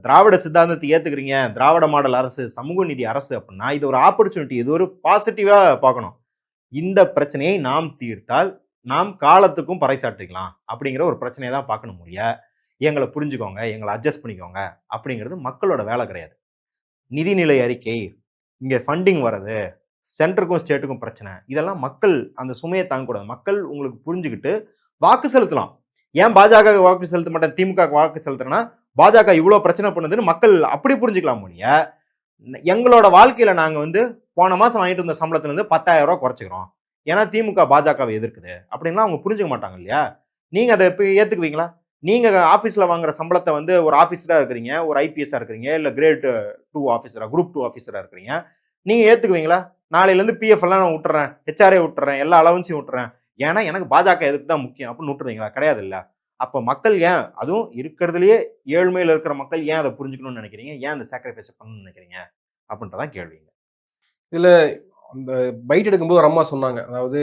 திராவிட சித்தாந்தத்தை ஏத்துக்கிறீங்க, திராவிட மாடல் அரசு, சமூக நீதி அரசு அப்படின்னா, இது ஒரு ஆப்பர்ச்சுனிட்டி. இது ஒரு பாசிட்டிவா பார்க்கணும். இந்த பிரச்சனையை நாம் தீர்த்தால், நாம் காலத்துக்கும் பறைசாற்றிக்கலாம். அப்படிங்கிற ஒரு பிரச்சனைய தான் பார்க்கணும் ஒழிய, எங்கள புரிஞ்சுக்கோங்க, எங்கள அட்ஜஸ்ட் பண்ணிக்கோங்க அப்படிங்கிறது மக்களோட வேலை கிடையாது. நிதிநிலை அறிக்கை, இங்க ஃபண்டிங் வர்றது, சென்டருக்கும் ஸ்டேட்டுக்கும் பிரச்சனை. இதெல்லாம் மக்கள் அந்த சுமைய தாங்கக்கூடாது. மக்கள் உங்களுக்கு புரிஞ்சுகிட்டு வாக்கு செலுத்தலாம். ஏன் பாஜகவுக்கு வாக்கு செலுத்த மாட்டேன், திமுகவுக்கு வாக்கு செலுத்துறேன்னா, பாஜக இவ்ளோ பிரச்சனை பண்ணுதுன்னு மக்கள் அப்படி புரிஞ்சுக்கலாம் ஒழிய, எங்களோட வாழ்க்கையில நாங்க வந்து போன மாசம் வாங்கிட்டு இருந்த சம்பளத்துல இருந்து ரூ. 10,000 குறைச்சுக்கிறோம். ஏன்னா திமுக பாஜகவை எதிர்க்குது. அப்படின்லாம் அவங்க புரிஞ்சுக்க மாட்டாங்க இல்லையா? நீங்க அத இப்ப ஏத்துக்குவீங்களா? நீங்க ஆபீஸ்ல வாங்குற சம்பளத்த வந்து ஒரு ஆபீசரா இருக்கிறீங்க, ஒரு ஐபிஎஸ்ஸா இருக்கிறீங்க, இல்ல கிரேட் 2 ஆபீசரா, குரூப் 2 ஆபீசரா இருக்கிறீங்க. நீங்க ஏத்துக்குவீங்களா? நாளையில இருந்து பிஎஃப் எல்லாம் நான் விட்டுறேன், ஹெச்ஆர்ஏ விட்டுறேன், எல்லா அலவன்ஸையும் விட்டுறேன். ஏன்னா எனக்கு பாஜக எதிர்ப்பு தான் முக்கியம் அப்படின்னு விட்டுறீங்களா? கிடையாதுல்ல. அப்ப மக்கள் ஏன் அதுவும் இருக்கிறதுலயே ஏழ்மையில இருக்கிற மக்கள் ஏன் அத புரிஞ்சுக்கணும்னு நினைக்கிறீங்க? ஏன் அந்த சாக்ரிஃபைஸ் பண்ணணும்னு நினைக்கிறீங்க? அப்படின்றதான் கேள்விங்க. இதுல அந்த பைட் எடுக்கும்போது ஒரு அம்மா சொன்னாங்க. அதாவது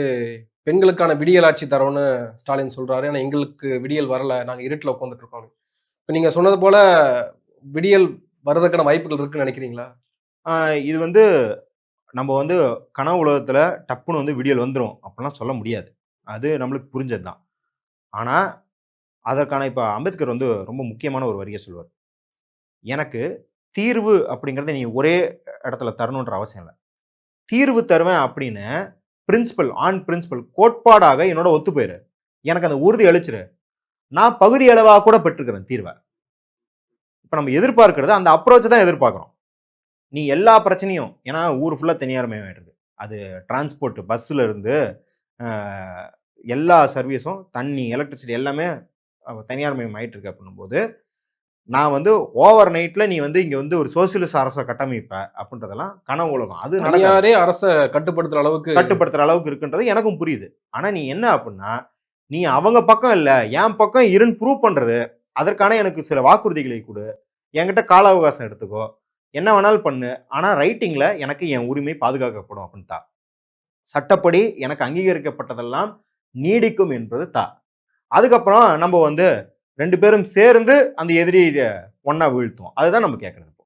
பெண்களுக்கான விடியல் ஆட்சி தரோம்னு ஸ்டாலின் சொல்றாரு. ஆனா எங்களுக்கு விடியல் வரல. நாங்க இருட்டுல உட்கார்ந்துட்டு இருக்கோம். இப்ப நீங்க சொன்னது போல விடியல் வர்றதுக்கான வாய்ப்புகள் இருக்குன்னு நினைக்கிறீங்களா? ஆ இது வந்து நம்ம வந்து கனவு உலகத்துல டப்புன்னு வந்து விடியல் வந்துரும் அப்படிலாம் சொல்ல முடியாது. அது நம்மளுக்கு புரிஞ்சது தான். ஆனா, அதற்கான இப்ப அம்பேத்கர் வந்து ரொம்ப முக்கியமான ஒரு வரிய சொல்லுவாரு. எனக்கு தீர்வு அப்படிங்கிறத நீ ஒரே இடத்துல தரணுன்ற அவசியம் இல்ல. தீர்வு தருவேன் அப்படின்னு பிரின்சிபல் கோட்பாடாக என்னோட ஒத்து போயிரு. எனக்கு அந்த உறுதி அளிச்சிரு. நான் பகுதி அளவா கூட பெற்றுக்கிறேன் தீர்வ. இப்ப நம்ம எதிர்பார்க்கிறது அந்த அப்ரோச் தான் எதிர்பார்க்கிறோம். நீ எல்லா பிரச்சனையும் ஏன்னா ஊர் ஃபுல்லா தனியார்மயமாயிட்டு இருக்கு. அது டிரான்ஸ்போர்ட் பஸ்ல இருந்து அ எல்லா சர்வீஸும் தண்ணி, எலக்ட்ரிசிட்டி எல்லாமே தனியார்மயம் ஆயிட்டு இருக்கு அப்படின்னும்போது, நான் வந்து ஓவர் நைட்ல நீ வந்து இங்க வந்து ஒரு சோசியலிஸ்ட் அரச கட்டமைப்ப அப்படின்றதெல்லாம் கனவு உலகம். அது நடக்காது. தனியாரே அரச கட்டுப்படுத்துற அளவுக்கு கட்டுப்படுத்துற அளவுக்கு இருக்குன்றது எனக்கும் புரியுது. ஆனா நீ என்ன அப்படின்னா, நீ அவங்க பக்கம் இல்ல, என் பக்கம் இருன்னு ப்ரூவ் பண்றது. அதற்கான எனக்கு சில வாக்குறுதிகளை குடு. என்கிட்ட கால அவகாசம் எடுத்துக்கோ. என்ன வேணாலும் பண்ணு. ஆனா ரைட்டிங்ல எனக்கு என் உரிமை பாதுகாக்கப்படும் அப்படின்னு தா. சட்டப்படி எனக்கு அங்கீகரிக்கப்பட்டதெல்லாம் நீடிக்கும் என்பது தா. அதுக்கப்புறம் நம்ம வந்து 2 பேரும் சேர்ந்து அந்த எதிரிய ஒண்ணா வீழ்த்துவோம். அதுதான் நம்ம கேட்கறது இப்போ.